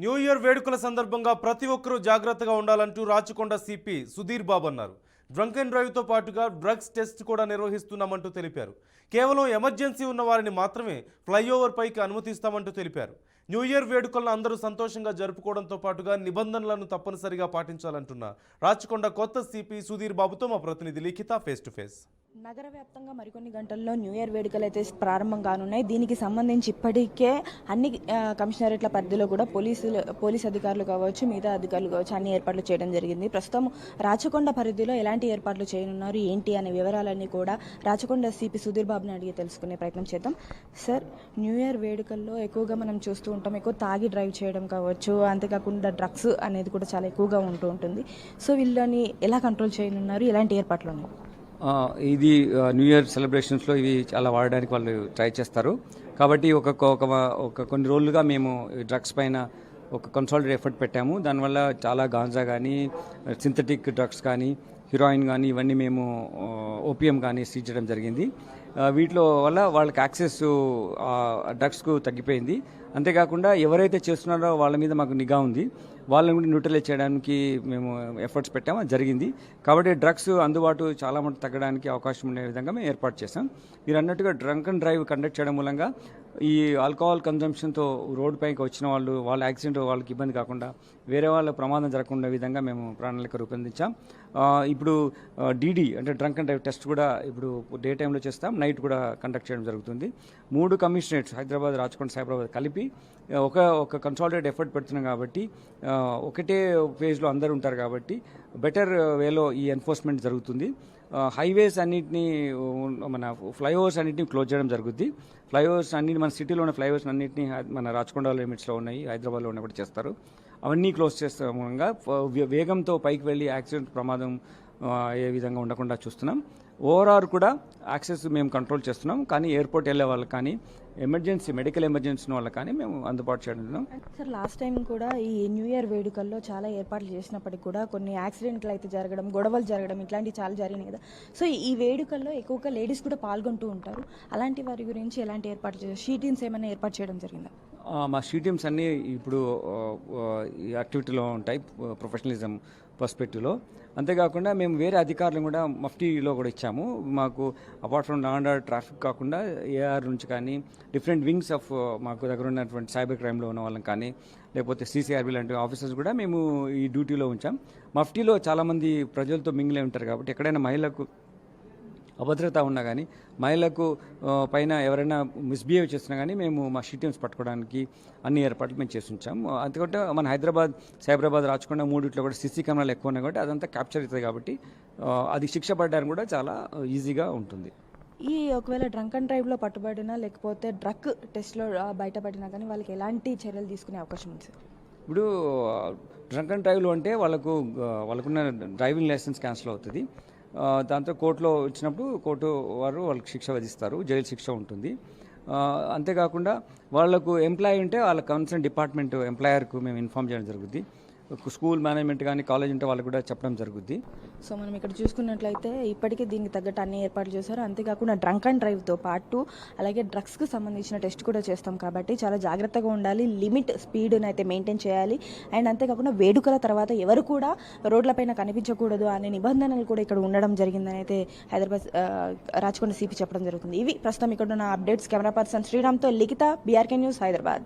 New year వేడుకల సందర్భంగా ప్రతి ఒక్కరూ జాగ్రత్తగా ఉండాలంటూ రాచకొండ సిపి సుధీర్ బాబు అన్నారు. డ్రంక్ అండ్ డ్రైవ్తో పాటుగా డ్రగ్స్ టెస్ట్ కూడా నిర్వహిస్తున్నామంటూ తెలిపారు. కేవలం ఎమర్జెన్సీ ఉన్న వారిని మాత్రమే ఫ్లైఓవర్ పైకి అనుమతిస్తామంటూ తెలిపారు. న్యూ ఇయర్ వేడుకలను అందరూ సంతోషంగా జరుపుకోవడంతో పాటుగా నిబంధనలను తప్పనిసరిగా పాటించాలంటున్న రాచకొండ కొత్త సిపి సుధీర్ బాబుతో మా ప్రతినిధి లిఖిత ఫేస్ టు ఫేస్. నగర వ్యాప్తంగా మరికొన్ని గంటల్లో న్యూ ఇయర్ వేడుకలు అయితే ప్రారంభం కానున్నాయి. దీనికి సంబంధించి ఇప్పటికే అన్ని కమిషనరేట్ల పరిధిలో కూడా పోలీస్ అధికారులు కావచ్చు, మిగతా అధికారులు కావచ్చు, అన్ని ఏర్పాట్లు చేయడం జరిగింది. ప్రస్తుతం రాచకొండ పరిధిలో ఎలాంటి ఏర్పాట్లు చేయనున్నారు ఏంటి అనే వివరాలన్నీ కూడా రాచకొండ సిపి సుధీర్ బాబుని అడిగి తెలుసుకునే ప్రయత్నం చేద్దాం. సార్, న్యూ ఇయర్ వేడుకల్లో ఎక్కువగా మనం చూస్తూ ఉంటాం, ఎక్కువ తాగి డ్రైవ్ చేయడం కావచ్చు, అంతేకాకుండా డ్రగ్స్ అనేది కూడా చాలా ఎక్కువగా ఉంటూ ఉంటుంది. సో వీళ్ళని ఎలా కంట్రోల్ చేయనున్నారు, ఎలాంటి ఏర్పాట్లు ఉన్నాయి? ఇది న్యూ ఇయర్ సెలబ్రేషన్స్లో ఇవి చాలా వాడడానికి వాళ్ళు ట్రై చేస్తారు. కాబట్టి ఒక కొన్ని రోజులుగా మేము డ్రగ్స్ పైన ఒక కన్సాలిడేట్ ఎఫర్ట్ పెట్టాము. దానివల్ల చాలా గాంజా కానీ, సింథటిక్ డ్రగ్స్ కానీ, హీరోయిన్ కానీ, ఇవన్నీ మేము ఓపియం కానీ సీజ్ చేయడం జరిగింది. వీటిలో వల్ల వాళ్ళకి యాక్సెస్ డ్రగ్స్కు తగ్గిపోయింది. అంతేకాకుండా ఎవరైతే చేస్తున్నారో వాళ్ళ మీద మాకు నిఘా ఉంది. వాళ్ళని కూడా న్యూట్రలైజ్ చేయడానికి మేము ఎఫర్ట్స్ పెట్టాము, అది జరిగింది. కాబట్టి డ్రగ్స్ అందుబాటు చాలా మటు తగ్గడానికి అవకాశం ఉండే విధంగా మేము ఏర్పాటు చేశాం. మీరు అన్నట్టుగా డ్రంక్ అండ్ డ్రైవ్ కండక్ట్ చేయడం మూలంగా ఈ ఆల్కహాల్ కన్జంప్షన్తో రోడ్డు పైకి వచ్చిన వాళ్ళ యాక్సిడెంట్ వాళ్ళకి ఇబ్బంది కాకుండా, వేరే వాళ్ళ ప్రమాదం జరగకుండా విధంగా మేము ప్రణాళిక రూపొందించాం. ఇప్పుడు డీడీ అంటే డ్రంక్ అండ్ డ్రైవ్ టెస్ట్ కూడా ఇప్పుడు డే టైంలో చేస్తాం, నైట్ కూడా కండక్ట్ చేయడం జరుగుతుంది. 3 కమిషనరేట్స్ హైదరాబాద్, రాచకొండ, సైబరాబాద్ కలిపి ఒక కన్సాలిడేట్ ఎఫర్ట్ పెడుతున్నాం. కాబట్టి ఒకటే ఫేజ్లో అందరూ ఉంటారు కాబట్టి బెటర్ వేలో ఈ ఎన్ఫోర్స్మెంట్ జరుగుతుంది. హైవేస్ అన్నింటినీ, మన ఫ్లైఓవర్స్ అన్నింటినీ క్లోజ్ చేయడం జరుగుద్ది. ఫ్లైఓవర్స్ అన్నింటి మన సిటీలో ఉన్న ఫ్లైఓవర్స్ అన్నింటినీ మన రాచకొండ లిమిట్స్లో ఉన్నాయి, హైదరాబాద్లో ఉన్న కూడా చేస్తారు. అవన్నీ క్లోజ్ చేసే మూలంగా వేగంతో పైకి వెళ్ళి యాక్సిడెంట్ ప్రమాదం ఏ విధంగా ఉండకుండా చూస్తున్నాం. ఓవరాల్ కూడా యాక్సెస్ మేము కంట్రోల్ చేస్తున్నాం. కానీ ఎయిర్పోర్ట్ వెళ్ళే వాళ్ళకి కానీ, మెడికల్ ఎమర్జెన్సీ వాళ్ళకి కానీ మేము అందుబాటు చేయడం. సార్, లాస్ట్ టైం కూడా ఈ న్యూ ఇయర్ వేడుకల్లో చాలా ఏర్పాట్లు చేసినప్పటికీ కూడా కొన్ని యాక్సిడెంట్లు అయితే జరగడం, గొడవలు జరగడం, ఇట్లాంటివి చాలా జరిగినాయి కదా. సో ఈ వేడుకల్లో ఎక్కువగా లేడీస్ కూడా పాల్గొంటూ ఉంటారు. అలాంటి వారి గురించి ఎలాంటి ఏర్పాట్లు చేశారు? షీ టీమ్స్ ఏమైనా ఏర్పాటు చేయడం జరిగిందా? మా షీ టీమ్స్ అన్నీ ఇప్పుడు ఈ యాక్టివిటీలో ఉంటాయి, ప్రొఫెషనలిజం పర్స్పెక్టివ్లో. అంతేకాకుండా మేము వేరే అధికారులను కూడా మఫ్టీలో కూడా ఇచ్చాము. మాకు apart from law and order, traffic కాకుండా ఏఆర్ నుంచి కానీ, డిఫరెంట్ వింగ్స్ ఆఫ్ మాకు దగ్గర ఉన్నటువంటి సైబర్ క్రైమ్లో ఉన్న వాళ్ళని కానీ, లేకపోతే సీసీఆర్బీ లాంటి ఆఫీసర్స్ కూడా మేము ఈ డ్యూటీలో ఉంచాం. మఫ్టీలో చాలామంది ప్రజలతో మింగిలే ఉంటారు కాబట్టి ఎక్కడైనా మహిళలకు అభద్రత ఉన్నా కానీ, మహిళలకు పైన ఎవరైనా మిస్బిహేవ్ చేస్తున్నా కానీ మేము మా షీ టీమ్స్ పట్టుకోవడానికి అన్ని ఏర్పాట్లు మేము చేసి ఉంచాం. అంతకంటే మన హైదరాబాద్, సైబరాబాద్, రాచకొండ మూడిట్లో కూడా సీసీ కెమెరాలు ఎక్కువ ఉన్నాయి కాబట్టి అదంతా క్యాప్చర్ అవుతుంది. కాబట్టి అది శిక్ష పడడానికి కూడా చాలా ఈజీగా ఉంటుంది. ఈ ఒకవేళ డ్రంక్ అండ్ డ్రైవ్లో పట్టుబడినా, లేకపోతే డ్రగ్ టెస్ట్లో బయటపడినా కానీ వాళ్ళకి ఎలాంటి చర్యలు తీసుకునే అవకాశం ఉంది? ఇప్పుడు డ్రంక్ అండ్ డ్రైవ్లో అంటే వాళ్ళకున్న డ్రైవింగ్ లైసెన్స్ క్యాన్సిల్ అవుతుంది. దాంతో కోర్టులో వచ్చినప్పుడు కోర్టు వారు వాళ్ళకి శిక్ష విధిస్తారు, జైలు శిక్ష ఉంటుంది. అంతేకాకుండా వాళ్లకు ఎంప్లాయీ ఉంటే వాళ్ళ కన్సర్న్ డిపార్ట్మెంట్ ఎంప్లాయర్కు మేము ఇన్ఫార్మ్ చేయడం జరుగుతుంది. స్కూల్ మేనేజ్మెంట్ కానీ, కాలేజ్ ఉంటే వాళ్ళకు కూడా చెప్పడం జరుగుద్ది. సో మనం ఇక్కడ చూసుకున్నట్లయితే ఇప్పటికే దీనికి తగ్గట్టు అన్ని ఏర్పాట్లు చేశారు. అంతేకాకుండా డ్రంక్ అండ్ డ్రైవ్తో పాటు అలాగే డ్రగ్స్కి సంబంధించిన టెస్ట్ కూడా చేస్తాం. కాబట్టి చాలా జాగ్రత్తగా ఉండాలి, లిమిట్ స్పీడ్ని అయితే మెయింటైన్ చేయాలి. అండ్ అంతేకాకుండా వేడుకల తర్వాత ఎవరు కూడా రోడ్లపైన కనిపించకూడదు అనే నిబంధనలు కూడా ఇక్కడ ఉండడం జరిగిందని అయితే హైదరాబాద్ రాచకొండ సిపి చెప్పడం జరుగుతుంది. ఇవి ప్రస్తుతం ఇక్కడ ఉన్న అప్డేట్స్. కెమెరా పర్సన్ శ్రీరామ్తో లిఖిత, బీఆర్కే న్యూస్, హైదరాబాద్.